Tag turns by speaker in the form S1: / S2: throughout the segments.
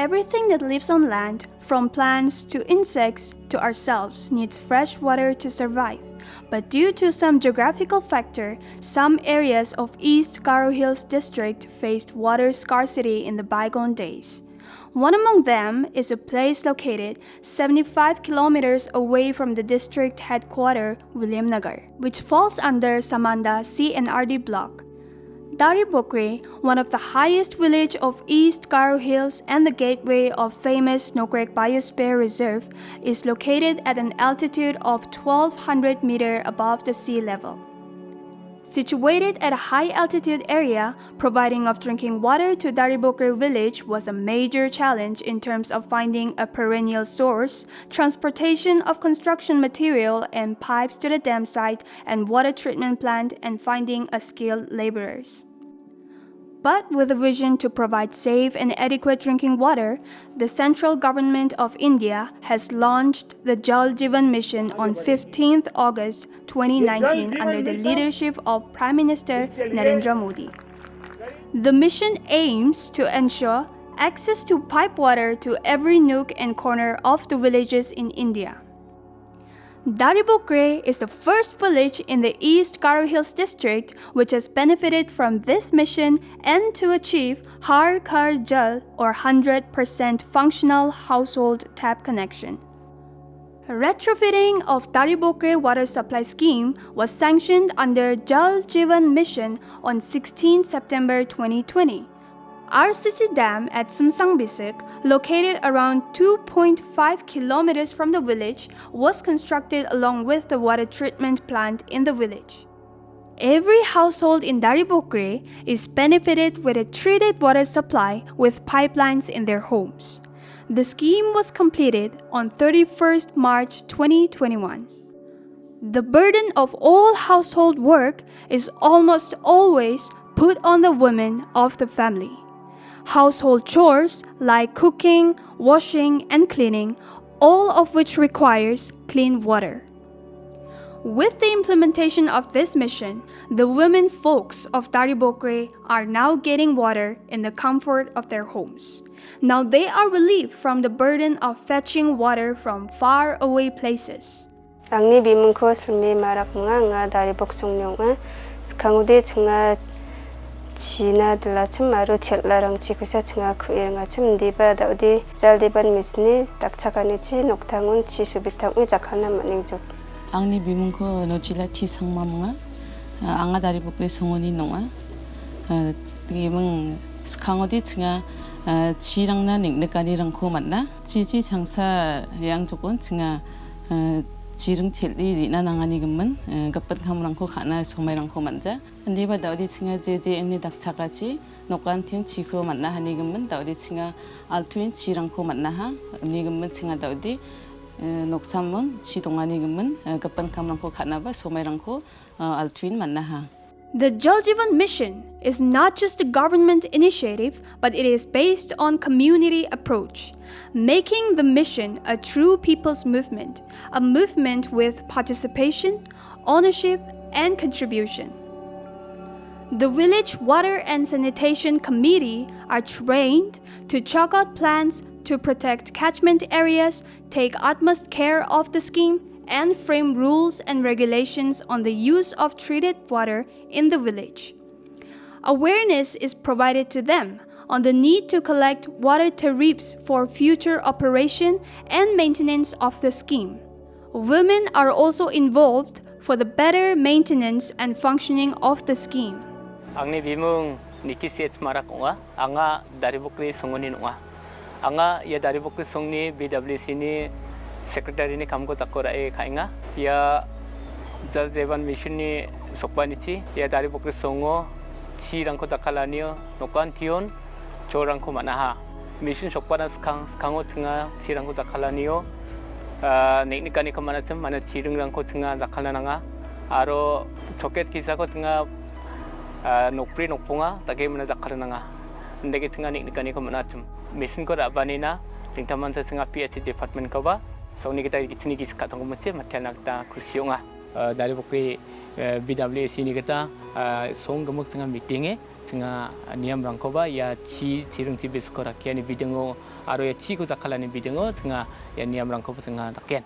S1: Everything that lives on land, from plants to insects to ourselves, needs fresh water to survive. But due to some geographical factor, some areas of East Garo Hills district faced water scarcity in the bygone days. One among them is a place located 75 kilometers away from the district headquarters, Williamnagar, which falls under Samanda C&RD block. Daribokgre, one of the highest village of East Garo Hills and the gateway of famous Snow Creek Biosphere Reserve, is located at an altitude of 1200 meters above the sea level. Situated at a high-altitude area, providing of drinking water to Daribokgre village was a major challenge in terms of finding a perennial source, transportation of construction material and pipes to the dam site and water treatment plant, and finding a skilled laborers. But with a vision to provide safe and adequate drinking water, the central government of India has launched the Jal Jeevan mission on 15th August 2019 under the leadership of Prime Minister Narendra Modi. The mission aims to ensure access to pipe water to every nook and corner of the villages in India. Daribokgre is the first village in the East Garo Hills district which has benefited from this mission and to achieve Har Ghar Jal or 100% functional household tap connection. Retrofitting of Daribokgre water supply scheme was sanctioned under Jal Jeevan mission on 16 September 2020. RCC Dam at Samsangbisik, located around 2.5 kilometers from the village, was constructed along with the water treatment plant in the village. Every household in Daribokgre is benefited with a treated water supply with pipelines in their homes. The scheme was completed on 31st March 2021. The burden of all household work is almost always put on the women of the family. Household chores like cooking, washing, and cleaning, all of which requires clean water. With the implementation of this mission, the women folks of Daribokgre are now getting water in the comfort of their homes. Now they are relieved from the burden of fetching water from far away places.
S2: Angni bimungko selmi marak nga Daribok songnong skangude chunga China dula chum maru chetlarang chikusa chunga kuiranga chum diba daudi Jal Jeevan misni takchakani chi noktangun chi subitang ujakana maningjuk.
S3: Angni bimungko no chila chi sangmamnga anga Daribokgre songoni nonga timung skangodi chunga chirangna niknikani rangko manna chichi changsa yangjokon chunga 지릉 첼리 리나낭아니 금은 급한 카무랑코 가나 소매랑코 만자 근데바 다우디 칭아 제제 엔니 닥차가지 녹간티운 지크로 만나 하니 금은 다우디 칭아 알투인 지랑코 만나하 니 금은 칭아 다우디 녹삼문 지동아니 금은 급한 카무랑코 가나바 소매랑코 알투인 만나하.
S1: The Jal Jeevan mission is not just a government initiative, but it is based on community approach, making the mission a true people's movement, a movement with participation, ownership, and contribution. The village water and sanitation committee are trained to chalk out plans to protect catchment areas, take utmost care of the scheme, and frame rules and regulations on the use of treated water in the village. Awareness is provided to them on the need to collect water tariffs for future operation and maintenance of the scheme. Women are also involved for the better maintenance and functioning of the scheme.
S4: Angni bimung nikisiet marakwa anga Daribokgre songoni noa anga ya Daribokgre songni BWC ni Secretary ni kamko takora kainga ya Jal Jeevan mission ni sokbanichi ya Daribokgre songo chi rangko takalaniyo nokwan tion chorangko manaha mission sokbana skango tnga chi rangko takalaniyo neknikani kamanacham mana chirung rangko tnga takalnanga aro choket kisako tnga nokpri nokponga tage mana takalnanga ndege tnga neknikani kamanacham mission ko rabanina tingtaman sa tnga PhD department ko ba so ni kita ichni gis ka tong moche matyanak ta kursionga Daribokgre BWC ni kita song gamuk tanga meeting e 증아 니암랑코바 야 지릉지 비스코라키아니 비등오 아로야 치고 자칼라니 비등오 증아 야 니암랑코바 증아 닥겐.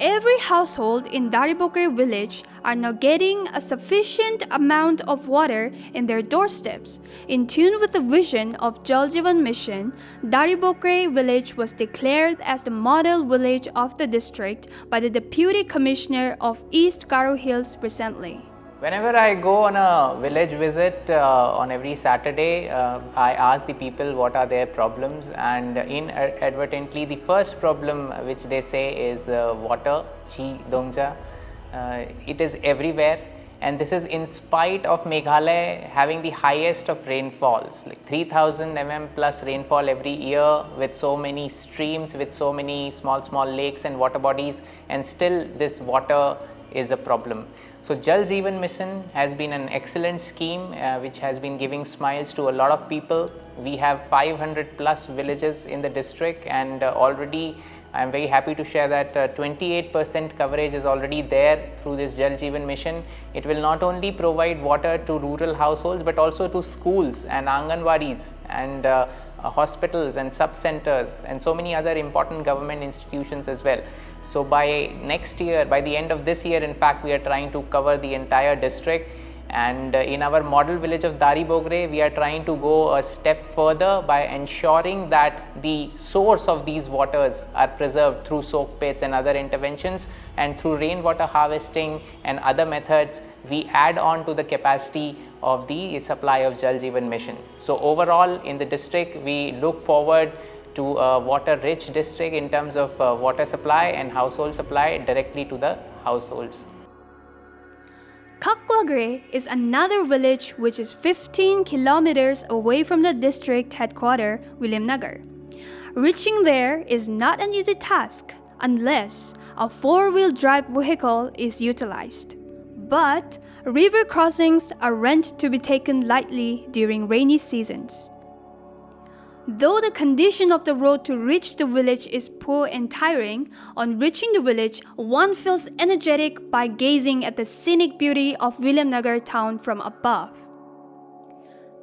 S1: Every household in Daribokgre village are now getting a sufficient amount of water in their doorsteps. In tune with the vision of Jal Jeevan mission, Daribokgre village was declared as the model village of the district by the Deputy Commissioner of East Garo Hills recently.
S5: Whenever I go on a village visit on every Saturday, I ask the people what are their problems, and inadvertently the first problem which they say is water, chi dongja. It is everywhere, and this is in spite of Meghalaya having the highest of rainfalls, like 3000 mm plus rainfall every year, with so many streams, with so many small lakes and water bodies, and still this water is a problem. So Jal Jeevan mission has been an excellent scheme which has been giving smiles to a lot of people. We have 500 plus villages in the district, and already I am very happy to share that 28% coverage is already there through this Jal Jeevan mission. It will not only provide water to rural households but also to schools and Anganwadis and hospitals and sub-centers and so many other important government institutions as well. So by next year, by the end of this year, in fact, we are trying to cover the entire district, and in our model village of Daribokgre, we are trying to go a step further by ensuring that the source of these waters are preserved through soak pits and other interventions, and through rainwater harvesting and other methods, we add on to the capacity of the supply of Jal Jeevan mission. So overall in the district, we look forward to a water-rich district in terms of water supply and household supply directly to the households.
S1: Kakwagre is another village which is 15 kilometers away from the district headquarters, Williamnagar. Reaching there is not an easy task unless a four-wheel drive vehicle is utilized. But river crossings aren't to be taken lightly during rainy seasons. Though the condition of the road to reach the village is poor and tiring, on reaching the village, one feels energetic by gazing at the scenic beauty of Williamnagar town from above.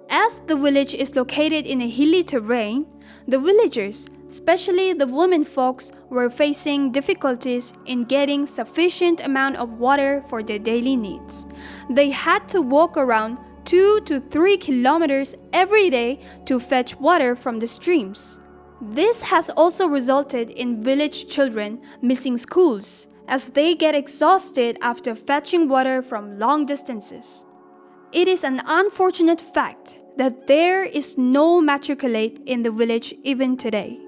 S1: As the village is located in a hilly terrain, the villagers, especially the women folks, were facing difficulties in getting sufficient amount of water for their daily needs. They had to walk around 2 to 3 kilometers every day to fetch water from the streams. This has also resulted in village children missing schools as they get exhausted after fetching water from long distances. It is an unfortunate fact that there is no matriculate in the village even today.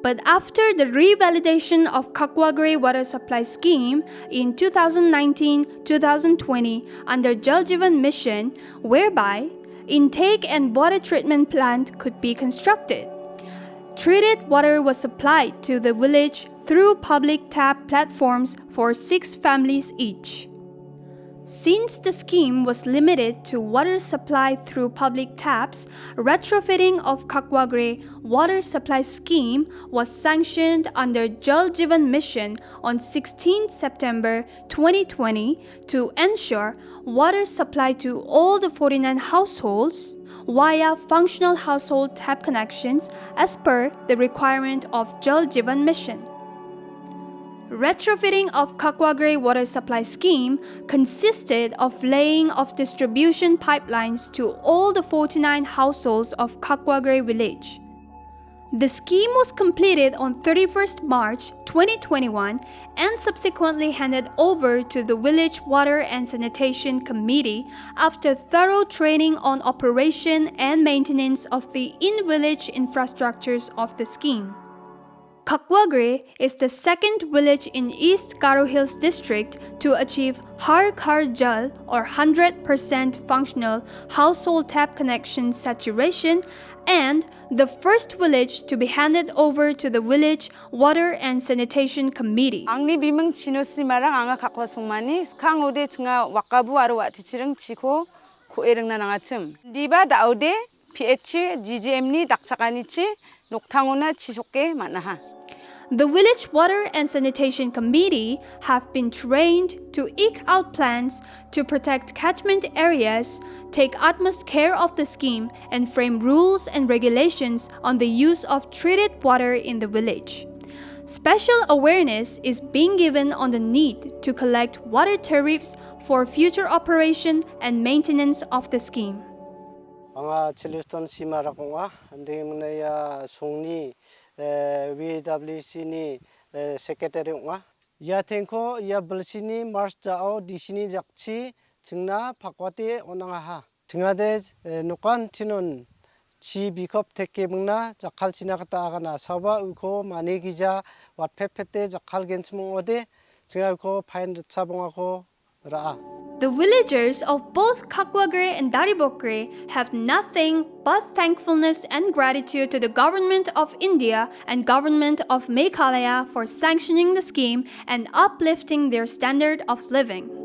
S1: But after the revalidation of Kakwagre water supply scheme in 2019-2020 under Jal Jeevan mission, whereby intake and water treatment plant could be constructed, treated water was supplied to the village through public tap platforms for 6 families each. Since the scheme was limited to water supply through public taps, retrofitting of Kakwagre water supply scheme was sanctioned under Jal Jeevan mission on 16 September 2020 to ensure water supply to all the 49 households via functional household tap connections as per the requirement of Jal Jeevan mission. Retrofitting of Kakwagre water supply scheme consisted of laying of distribution pipelines to all the 49 households of Kakwagre village. The scheme was completed on 31st March 2021 and subsequently handed over to the Village Water and Sanitation Committee after thorough training on operation and maintenance of the in-village infrastructures of the scheme. Kakwagre is the second village in East Garo Hills district to achieve Har Ghar Jal or 100% functional household tap connection saturation and the first village to be handed over to the Village Water and Sanitation Committee.
S6: Angni bimeng chino simarang anga kakwa sungmani skang ode tnga wakabu aro wati chireng chiko ku ereng na nangachim. Diba daode PH GGM ni daksakani chi noktangona chisoke manaha.
S1: The Village Water and Sanitation Committee have been trained to eke out plans to protect catchment areas, take utmost care of the scheme, and frame rules and regulations on the use of treated water in the village. Special awareness is being given on the need to collect water tariffs for future operation and maintenance of the scheme.
S7: anga Chiliston Simarakonga andimnaya songni VWC ni secretary nga ya tenko ya belsini mars jao disini jakchi chingna pakwate onanga ha chingade nukan tinon chi bikop teke mungna jakal china kata agana saba uko manegija wat pepete jakal gensmung ode chinga uko pain chabonga ko ra.
S1: The villagers of both Kakwagre and Daribokgre have nothing but thankfulness and gratitude to the Government of India and Government of Meghalaya for sanctioning the scheme and uplifting their standard of living.